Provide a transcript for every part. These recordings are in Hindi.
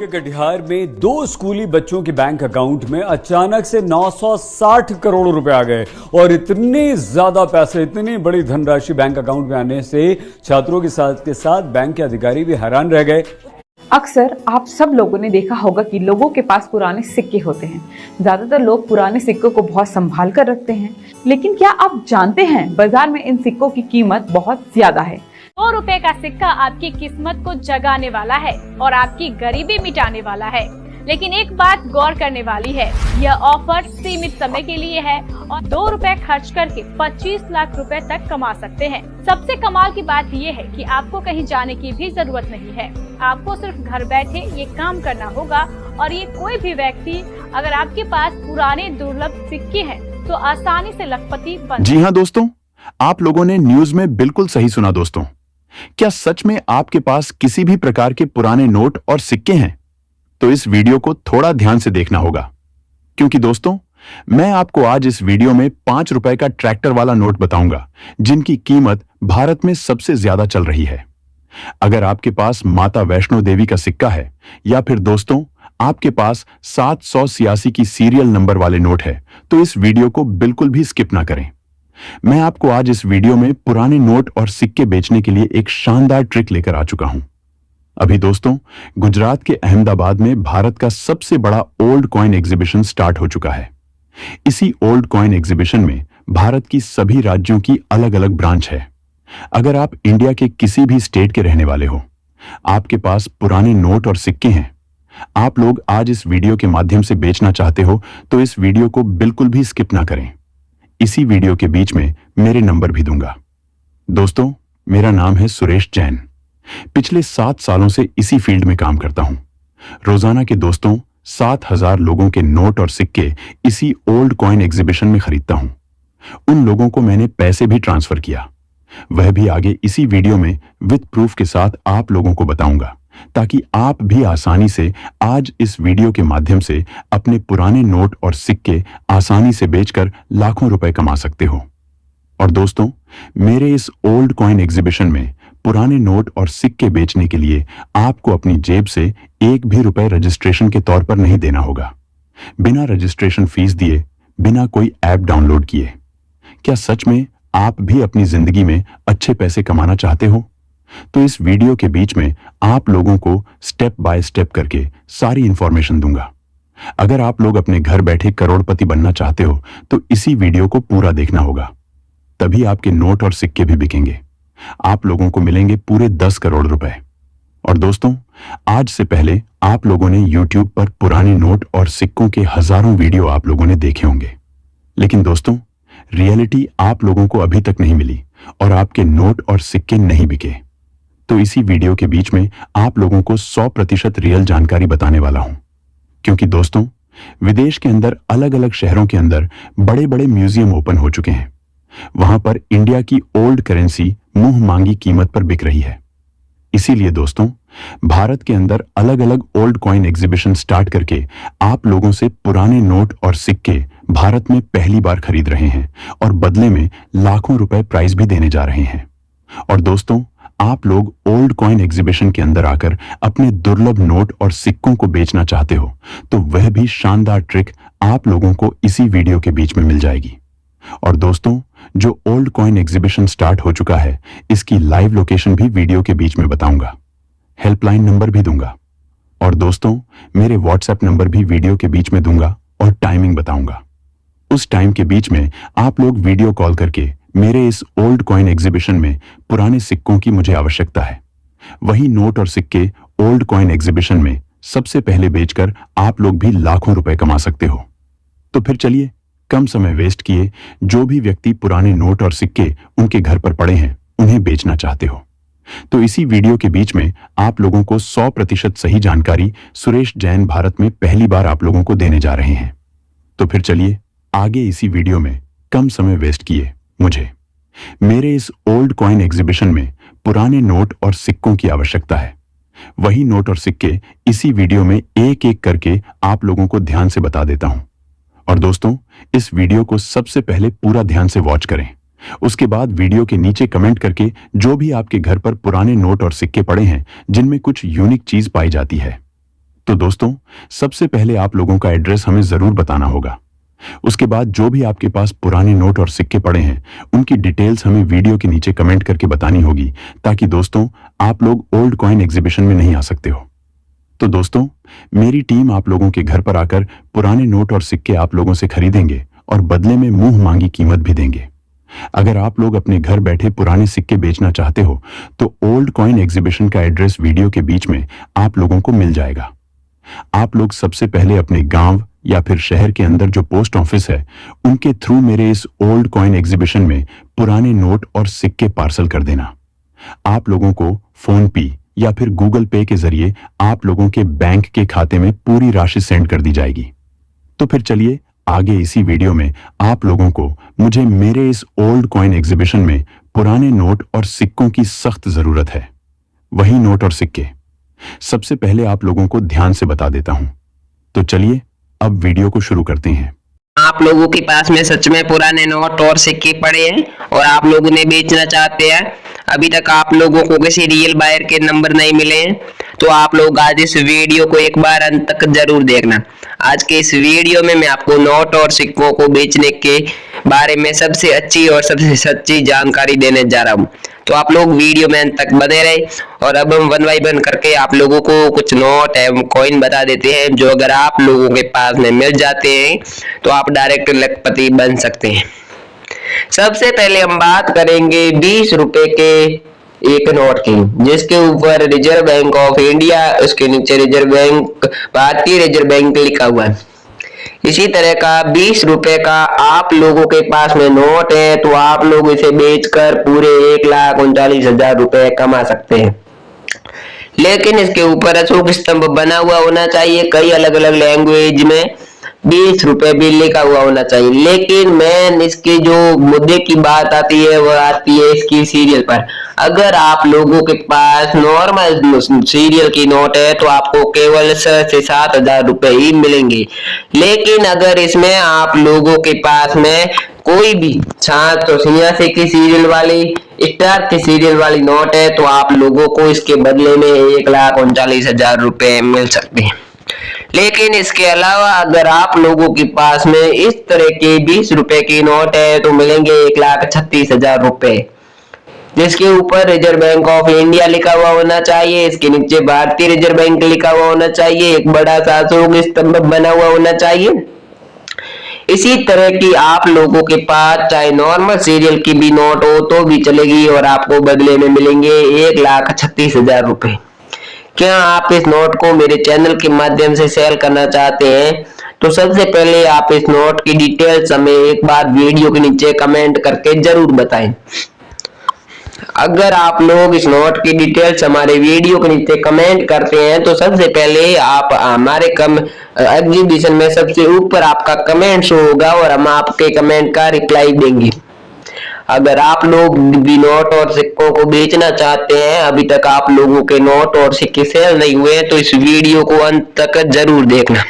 के कटिहार में 2 स्कूली बच्चों के बैंक अकाउंट में अचानक से 960 करोड़ रुपए आ गए और इतने ज्यादा पैसे, इतनी बड़ी धनराशि बैंक अकाउंट में आने से छात्रों के साथ बैंक के अधिकारी भी हैरान रह गए। अक्सर आप सब लोगों ने देखा होगा कि लोगों के पास पुराने सिक्के होते हैं। ज्यादातर लोग पुराने सिक्कों को बहुत संभाल कर रखते हैं, लेकिन क्या आप जानते हैं बाजार में इन सिक्कों की कीमत बहुत ज्यादा है। 100 रुपए का सिक्का आपकी किस्मत को जगाने वाला है और आपकी गरीबी मिटाने वाला है। लेकिन एक बात गौर करने वाली है, यह ऑफर सीमित समय के लिए है और 2 रुपए खर्च करके 25 लाख रुपए तक कमा सकते हैं। सबसे कमाल की बात यह है कि आपको कहीं जाने की भी जरूरत नहीं है। आपको सिर्फ घर बैठे ये काम करना होगा और ये कोई भी व्यक्ति, अगर आपके पास पुराने दुर्लभ सिक्के हैं तो आसानी से लखपति बन। जी हाँ दोस्तों, आप लोगों ने न्यूज में बिल्कुल सही सुना दोस्तों। क्या सच में आपके पास किसी भी प्रकार के पुराने नोट और सिक्के हैं? तो इस वीडियो को थोड़ा ध्यान से देखना होगा, क्योंकि दोस्तों मैं आपको आज इस वीडियो में 5 रुपए का ट्रैक्टर वाला नोट बताऊंगा, जिनकी कीमत भारत में सबसे ज्यादा चल रही है। अगर आपके पास माता वैष्णो देवी का सिक्का है या फिर दोस्तों आपके पास 786 की सीरियल नंबर वाले नोट है, तो इस वीडियो को बिल्कुल भी स्किप ना करें। मैं आपको आज इस वीडियो में पुराने नोट और सिक्के बेचने के लिए एक शानदार ट्रिक लेकर आ चुका हूं। अभी दोस्तों गुजरात के अहमदाबाद में भारत का सबसे बड़ा ओल्ड कॉइन एग्जीबिशन स्टार्ट हो चुका है। इसी ओल्ड कॉइन एग्जीबिशन में भारत की सभी राज्यों की अलग अलग ब्रांच है। अगर आप इंडिया के किसी भी स्टेट के रहने वाले हो, आपके पास पुराने नोट और सिक्के हैं, आप लोग आज इस वीडियो के माध्यम से बेचना चाहते हो, तो इस वीडियो को बिल्कुल भी स्किप ना करें। इसी वीडियो के बीच में मेरे नंबर भी दूंगा। दोस्तों मेरा नाम है सुरेश जैन। पिछले 7 सालों से इसी फील्ड में काम करता हूं। रोजाना के दोस्तों 7000 लोगों के नोट और सिक्के इसी ओल्ड कॉइन एग्जीबिशन में खरीदता हूं। उन लोगों को मैंने पैसे भी ट्रांसफर किया, वह भी आगे इसी वीडियो में विद प्रूफ के साथ आप लोगों को बताऊंगा, ताकि आप भी आसानी से आज इस वीडियो के माध्यम से अपने पुराने नोट और सिक्के आसानी से बेचकर लाखों रुपए कमा सकते हो। और दोस्तों मेरे इस ओल्ड कॉइन एग्जीबिशन में पुराने नोट और सिक्के बेचने के लिए आपको अपनी जेब से एक भी रुपए रजिस्ट्रेशन के तौर पर नहीं देना होगा, बिना रजिस्ट्रेशन फीस दिए, बिना कोई ऐप डाउनलोड किए। क्या सच में आप भी अपनी जिंदगी में अच्छे पैसे कमाना चाहते हो? तो इस वीडियो के बीच में आप लोगों को स्टेप बाय स्टेप करके सारी इंफॉर्मेशन दूंगा। अगर आप लोग अपने घर बैठे करोड़पति बनना चाहते हो, तो इसी वीडियो को पूरा देखना होगा, तभी आपके नोट और सिक्के भी बिकेंगे। आप लोगों को मिलेंगे पूरे 10 करोड़ रुपए। और दोस्तों आज से पहले आप लोगों ने YouTube पर पुराने नोट और सिक्कों के हजारों वीडियो आप लोगों ने देखे होंगे, लेकिन दोस्तों रियलिटी आप लोगों को अभी तक नहीं मिली और आपके नोट और सिक्के नहीं बिके। तो इसी वीडियो के बीच में आप लोगों को 100% रियल जानकारी बताने वाला हूं, क्योंकि दोस्तों विदेश के अंदर अलग अलग शहरों के अंदर बड़े बड़े म्यूजियम ओपन हो चुके हैं। वहां पर इंडिया की ओल्ड करेंसी मुंह मांगी कीमत पर बिक रही है। इसीलिए दोस्तों भारत के अंदर अलग अलग ओल्ड कॉइन एग्जीबिशन स्टार्ट करके आप लोगों से पुराने नोट और सिक्के भारत में पहली बार खरीद रहे हैं और बदले में लाखों रुपए प्राइज भी देने जा रहे हैं। और दोस्तों आप लोग ओल्ड कॉइन एग्जीबिशन के अंदर आकर अपने दुर्लभ नोट और सिक्कों को बेचना चाहते हो, तो वह भी शानदार ट्रिक आप लोगों को इसी वीडियो के बीच में मिल जाएगी। और दोस्तों जो ओल्ड कॉइन एग्जीबिशन स्टार्ट हो चुका है, इसकी लाइव लोकेशन भी वीडियो के बीच में बताऊंगा, हेल्पलाइन नंबर भी दूंगा, और दोस्तों मेरे व्हाट्सएप नंबर भी वीडियो के बीच में दूंगा और टाइमिंग बताऊंगा। उस टाइम के बीच में आप लोग वीडियो कॉल करके मेरे इस ओल्ड कॉइन एग्जीबिशन में पुराने सिक्कों की मुझे आवश्यकता है, वही नोट और सिक्के ओल्ड कॉइन एग्जीबिशन में सबसे पहले बेचकर आप लोग भी लाखों रुपए कमा सकते हो। तो फिर चलिए कम समय वेस्ट किए, जो भी व्यक्ति पुराने नोट और सिक्के उनके घर पर पड़े हैं उन्हें बेचना चाहते हो, तो इसी वीडियो के बीच में आप लोगों को 100% सही जानकारी सुरेश जैन भारत में पहली बार आप लोगों को देने जा रहे हैं। तो फिर चलिए आगे इसी वीडियो में कम समय वेस्ट किए मुझे मेरे इस ओल्ड कॉइन एग्जीबिशन में पुराने नोट और सिक्कों की आवश्यकता है, वही नोट और सिक्के इसी वीडियो में एक एक करके आप लोगों को ध्यान से बता देता हूं। और दोस्तों इस वीडियो को सबसे पहले पूरा ध्यान से वॉच करें, उसके बाद वीडियो के नीचे कमेंट करके जो भी आपके घर पर पुराने नोट और सिक्के पड़े हैं जिनमें कुछ यूनिक चीज पाई जाती है, तो दोस्तों, सबसे पहले आप लोगों का एड्रेस हमें जरूर बताना होगा। उसके बाद जो भी आपके पास पुराने नोट और सिक्के पड़े हैं, उनकी डिटेल्स हमें वीडियो के नीचे कमेंट करके बतानी होगी, ताकि दोस्तों आप लोग ओल्ड कॉइन एग्जीबिशन में नहीं आ सकते हो। तो दोस्तों, मेरी टीम आप लोगों के घर पर आकर पुराने नोट और सिक्के आप लोगों से खरीदेंगे और बदले में मुंह मांगी कीमत भी देंगे। अगर आप लोग अपने घर बैठे पुराने सिक्के बेचना चाहते हो तो ओल्ड कॉइन एग्जीबिशन का एड्रेस वीडियो के बीच में आप लोगों को मिल जाएगा। आप लोग सबसे पहले अपने गांव या फिर शहर के अंदर जो पोस्ट ऑफिस है, उनके थ्रू मेरे इस ओल्ड कॉइन एग्जीबिशन में पुराने नोट और सिक्के पार्सल कर देना। आप लोगों को फोन पे या फिर गूगल पे के जरिए आप लोगों के बैंक के खाते में पूरी राशि सेंड कर दी जाएगी। तो फिर चलिए आगे इसी वीडियो में आप लोगों को मुझे मेरे इस ओल्ड कॉइन एग्जीबिशन में पुराने नोट और सिक्कों की सख्त जरूरत है। वही नोट और सिक्के सबसे पहले आप लोगों को ध्यान से बता देता हूं। तो चलिए अब वीडियो को शुरू करते हैं। आप लोगों के पास में सच में पुराने नोट और सिक्के पड़े हैं और आप लोग उन्हें बेचना चाहते हैं, अभी तक आप लोगों को किसी रियल बायर के नंबर नहीं मिले हैं, तो आप लोग आज इस वीडियो को एक बार अंत तक जरूर देखना। आज के इस वीडियो में मैं आपको नोट और सिक्कों को बेचने के बारे में सबसे अच्छी और सबसे सच्ची जानकारी देने जा रहा हूँ, तो आप लोग वीडियो में अंत तक बने रहे। और अब हम 1 बाय 1 करके आप लोगों को कुछ नोट एवं कॉइन बता देते हैं, जो अगर आप लोगों के पास में मिल जाते हैं तो आप डायरेक्ट लखपति बन सकते हैं। सबसे पहले हम बात करेंगे 20 रुपए के एक नोट की, जिसके ऊपर रिजर्व बैंक ऑफ इंडिया, उसके नीचे रिजर्व बैंक, भारतीय रिजर्व बैंक लिखा हुआ है। इसी तरह का 20 रुपए का आप लोगों के पास में नोट है, तो आप लोग इसे बेचकर पूरे 1,39,000 रुपए कमा सकते हैं। लेकिन इसके ऊपर अशोक स्तंभ बना हुआ होना चाहिए, कई अलग अलग लैंग्वेज में 20 रुपए भी लिखा हुआ होना चाहिए। लेकिन मेन इसके जो मुद्दे की बात आती है, वह आती है इसकी सीरियल पर। अगर आप लोगों के पास नॉर्मल सीरियल की नोट है तो आपको केवल 6 से 7,000 रुपए ही मिलेंगे। लेकिन अगर इसमें आप लोगों के पास में कोई भी 786 की सीरियल वाली, स्टार की सीरियल वाली नोट है, तो आप लोगों को इसके बदले में 1,39,000 रुपए मिल सकते हैं। लेकिन इसके अलावा अगर आप लोगों के पास में इस तरह के 20 रुपए की नोट है तो मिलेंगे 1,36,000 रुपए, जिसके ऊपर रिजर्व बैंक ऑफ इंडिया लिखा हुआ होना चाहिए, इसके नीचे भारतीय रिजर्व बैंक लिखा हुआ होना चाहिए, एक बड़ा सा अशोक स्तंभ बना हुआ होना चाहिए। इसी तरह की आप लोगों के पास चाहे नॉर्मल सीरियल की भी नोट हो तो भी चलेगी और आपको बदले में मिलेंगे 1,36,000 रुपए। क्या आप इस नोट को मेरे चैनल के माध्यम से सेल करना चाहते हैं? तो सबसे पहले आप इस नोट की डिटेल्स हमें एक बार वीडियो के नीचे कमेंट करके जरूर बताएं। अगर आप लोग इस नोट की डिटेल्स हमारे वीडियो के नीचे कमेंट करते हैं तो सबसे पहले आप हमारे एग्जीबिशन में सबसे ऊपर आपका कमेंट शो होगा और हम आपके कमेंट का रिप्लाई देंगे। अगर आप लोग भी नोट और सिक्कों को बेचना चाहते हैं, अभी तक आप लोगों के नोट और सिक्के सेल नहीं हुए हैं, तो इस वीडियो को अंत तक जरूर देखना।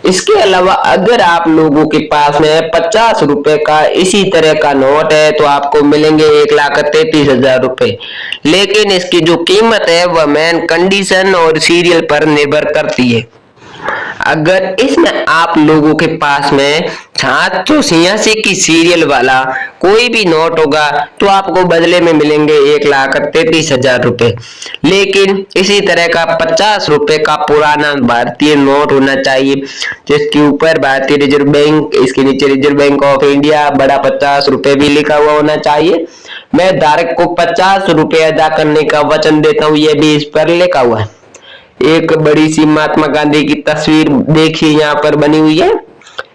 इसके अलावा अगर आप लोगों के पास में 50 रुपए का इसी तरह का नोट है तो आपको मिलेंगे 1,33,000 रुपए। लेकिन इसकी जो कीमत है वह मेन कंडीशन और सीरियल पर निर्भर करती है। अगर इसमें आप लोगों के पास में 786 की सीरियल वाला कोई भी नोट होगा तो आपको बदले में मिलेंगे 1,33,000 रुपए। लेकिन इसी तरह का 50 रुपए का पुराना भारतीय नोट होना चाहिए, जिसके ऊपर भारतीय रिजर्व बैंक, इसके नीचे रिजर्व बैंक ऑफ इंडिया, बड़ा 50 रुपए भी लिखा हुआ होना चाहिए। मैं धारक को 50 रुपए अदा करने का वचन देता हूँ, यह भी इस पर लिखा हुआ है। एक बड़ी सी महात्मा गांधी की तस्वीर देखिए यहाँ पर बनी हुई है।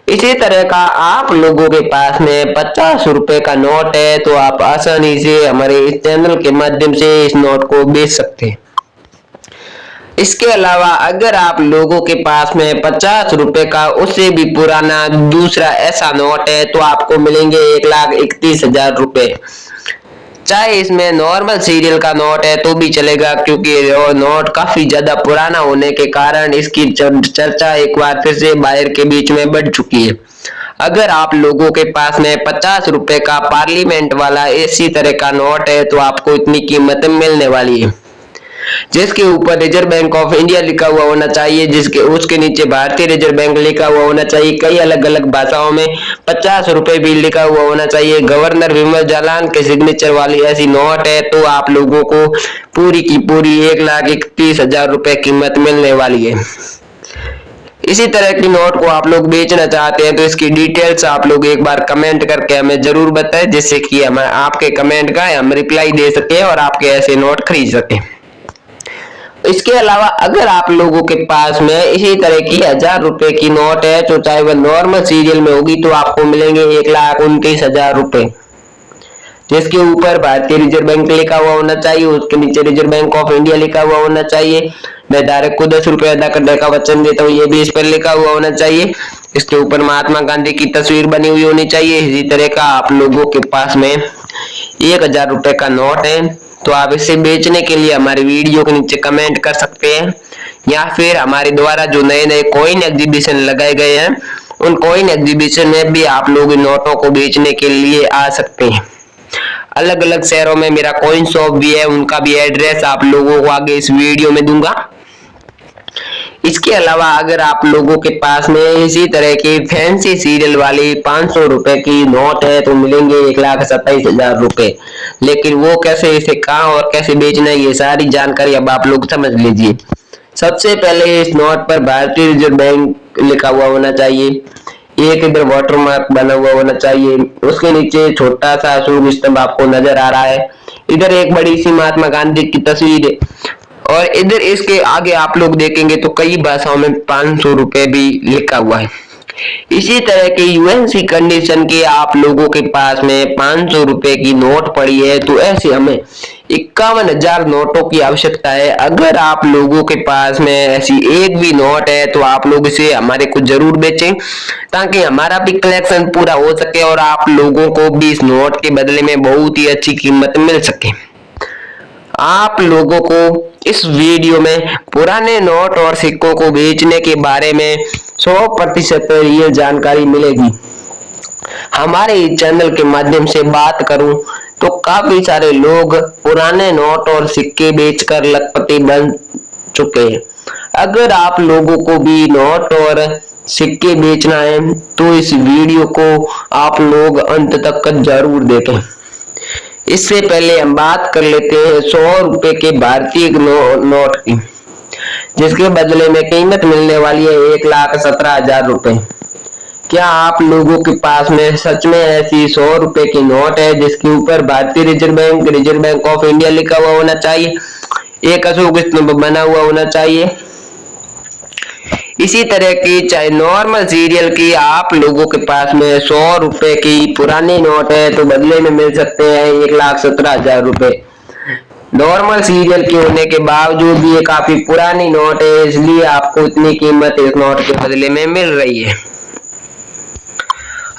इसी तरह का आप लोगों के पास में 50 रुपए का नोट है तो आप आसानी से हमारे इस चैनल के माध्यम से इस नोट को बेच सकते हैं। इसके अलावा अगर आप लोगों के पास में 50 रुपए का उससे भी पुराना दूसरा ऐसा नोट है तो आपको मिलेंगे 1,31,000 रुपए। चाहे इसमें नॉर्मल सीरियल का नोट है तो भी चलेगा, क्योंकि नोट काफी ज्यादा पुराना होने के कारण इसकी चर्चा एक बार फिर से बाहर के बीच में बढ़ चुकी है। अगर आप लोगों के पास में 50 रुपए का पार्लियामेंट वाला इसी तरह का नोट है तो आपको इतनी कीमत मिलने वाली है। जिसके ऊपर रिजर्व बैंक ऑफ इंडिया लिखा हुआ होना चाहिए, उसके नीचे भारतीय रिजर्व बैंक लिखा हुआ होना चाहिए। कई अलग अलग भाषाओं में 50 रुपए भी लिखा हुआ होना चाहिए। गवर्नर विमल जालान के सिग्नेचर वाली ऐसी नोट है तो आप लोगों को पूरी की पूरी 1,31,000 रुपए कीमत मिलने वाली है। इसी तरह की नोट को आप लोग बेचना चाहते हैं तो इसकी डिटेल्स आप लोग एक बार कमेंट करके हमें जरूर बताएं, जिससे कि हम आपके कमेंट का हम रिप्लाई दे सके और आपके ऐसे नोट खरीद सके। इसके अलावा अगर आप लोगों के पास में इसी तरह की 1,000 रुपए की नोट है तो चाहे वह नॉर्मल सीरियल में होगी तो आपको मिलेंगे 1,29,000 रुपए, जिसके ऊपर भारतीय रिजर्व बैंक लिखा हुआ होना चाहिए, उसके नीचे रिजर्व बैंक ऑफ इंडिया लिखा हुआ होना चाहिए। मैं धारक को 10 रुपए अदा करने का वचन देता हूँ, ये भी इस पर लिखा हुआ होना चाहिए। इसके ऊपर महात्मा गांधी की तस्वीर बनी हुई होनी चाहिए। इसी तरह का आप लोगों के पास में 1,000 रुपए का नोट है तो आप इसे बेचने के लिए हमारे वीडियो के नीचे कमेंट कर सकते हैं, या फिर हमारे द्वारा जो नए नए कॉइन एग्जीबिशन लगाए गए हैं उन कॉइन एग्जीबिशन में भी आप लोग नोटों को बेचने के लिए आ सकते हैं। अलग अलग शहरों में मेरा कॉइन शॉप भी है, उनका भी एड्रेस आप लोगों को आगे इस वीडियो में दूंगा। इसके अलावा अगर आप लोगों के पास में इसी तरह की फैंसी सीरियल वाली 500 रुपए की नोट है तो मिलेंगे 1,27,000 रुपए। लेकिन वो कैसे, इसे कहाँ और कैसे बेचना है, ये सारी जानकारी अब आप लोग समझ लीजिए। सबसे पहले इस नोट पर भारतीय रिजर्व बैंक लिखा हुआ होना चाहिए, एक इधर वाटरमार्क बना हुआ होना चाहिए, उसके नीचे छोटा सा अशोक स्तंभ आपको नजर आ रहा है, इधर एक बड़ी सी महात्मा गांधी की तस्वीर है और इधर इसके आगे आप लोग देखेंगे तो कई भाषाओं में 500 रुपए भी लिखा हुआ है। इसी तरह के यूएनसी कंडीशन के आप लोगों के पास में 500 रुपए की नोट पड़ी है तो ऐसे हमें 51,000 नोटों की आवश्यकता है। अगर आप लोगों के पास में ऐसी एक भी नोट है तो आप लोग इसे हमारे को जरूर बेचें ताकि हमारा भी कलेक्शन पूरा हो सके और आप लोगों को भी इस नोट के बदले में बहुत ही अच्छी कीमत मिल सके। आप लोगों को इस वीडियो में पुराने नोट और सिक्कों को बेचने के बारे में 100% रियल जानकारी मिलेगी। हमारे इस चैनल के माध्यम से बात करूं तो काफी सारे लोग पुराने नोट और सिक्के बेचकर लखपति बन चुके हैं। अगर आप लोगों को भी नोट और सिक्के बेचना है तो इस वीडियो को आप लोग अंत तक जरूर देखें। इससे पहले हम बात कर लेते हैं 100 रुपए के भारतीय नोट की, जिसके बदले में कीमत मिलने वाली है 1,17,000 रुपए। क्या आप लोगों के पास में सच में ऐसी 100 रुपए की नोट है जिसके ऊपर भारतीय रिजर्व बैंक ऑफ इंडिया लिखा हुआ होना चाहिए, एक अशोक स्तंभ बना हुआ होना चाहिए? इसी तरह की चाहे नॉर्मल सीरियल की आप लोगों के पास में 100 रुपए की पुरानी नोट है तो बदले में मिल सकते हैं 1,17,000 रुपए। नॉर्मल सीरियल के होने के बावजूद भी ये काफी पुरानी नोट है, इसलिए आपको इतनी कीमत इस नोट के बदले में मिल रही है।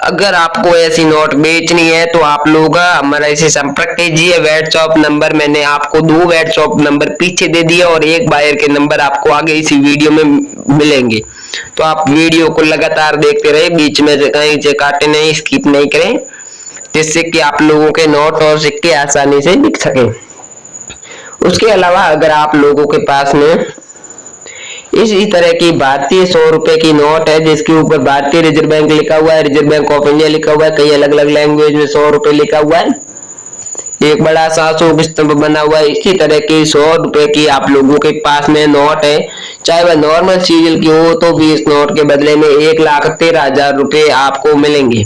अगर आपको ऐसी नोट बेचनी है तो आप लोग हमारा इसे संपर्क कीजिए। व्हाट्सएप नंबर मैंने आपको 2 व्हाट्सएप नंबर पीछे दे दिया और एक बायर के नंबर आपको आगे इसी वीडियो में मिलेंगे, तो आप वीडियो को लगातार देखते रहे, बीच में से कहीं से काटे नहीं, स्किप नहीं करें, जिससे कि आप लोगों के नोट और सिक्के आसानी से दिख सके। उसके अलावा अगर आप लोगों के पास में इसी तरह की भारतीय 100 रुपए की नोट है जिसके ऊपर भारतीय रिजर्व बैंक लिखा हुआ है, रिजर्व बैंक ऑफ इंडिया लिखा हुआ है, कई अलग अलग लैंग्वेज में 100 रुपए लिखा हुआ है, एक बड़ा सा अशोक स्तंभ बना हुआ है, इसी तरह की 100 रुपए की आप लोगों के पास में नोट है, चाहे वह नॉर्मल सीरियल की हो तो भी इस नोट के बदले में 1,13,000 रुपए आपको मिलेंगे।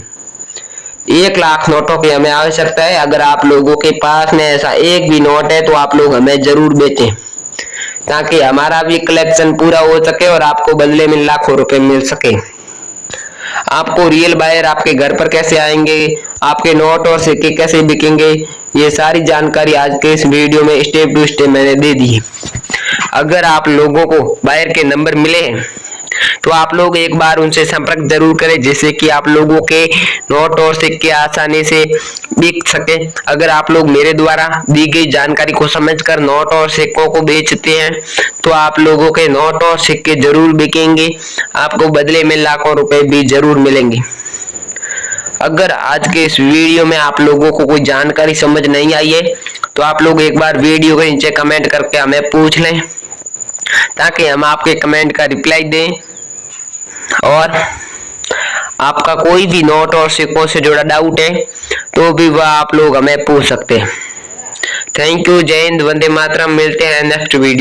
1 लाख नोटों की हमें आवश्यकता है। अगर आप लोगों के पास में ऐसा एक भी नोट है तो आप लोग हमें जरूर बेचें ताकि हमारा भी कलेक्शन पूरा हो सके और आपको बदले में लाखों रुपए मिल सके। आपको रियल बायर आपके घर पर कैसे आएंगे, आपके नोट और सिक्के कैसे बिकेंगे, ये सारी जानकारी आज के इस वीडियो में स्टेप टू स्टेप मैंने दे दी है। अगर आप लोगों को बायर के नंबर मिले हैं तो आप लोग एक बार उनसे संपर्क जरूर करें, जिससे कि आप लोगों के नोट और सिक्के आसानी से बिक सके। अगर आप लोग मेरे द्वारा दी गई जानकारी को समझकर नोट और सिक्कों को बेचते हैं तो आप लोगों के नोट और सिक्के जरूर बिकेंगे, आपको बदले में लाखों रुपए भी जरूर मिलेंगे। अगर आज के इस वीडियो में आप लोगों को कोई जानकारी समझ नहीं आई है तो आप लोग एक बार वीडियो के नीचे कमेंट करके हमें पूछ लें, ताकि हम आपके कमेंट का रिप्लाई दें। और आपका कोई भी नोट और सिक्कों से जुड़ा डाउट है तो भी वह आप लोग हमें पूछ सकते हैं। थैंक यू, जय हिंद, वंदे मातरम। मिलते हैं नेक्स्ट वीडियो।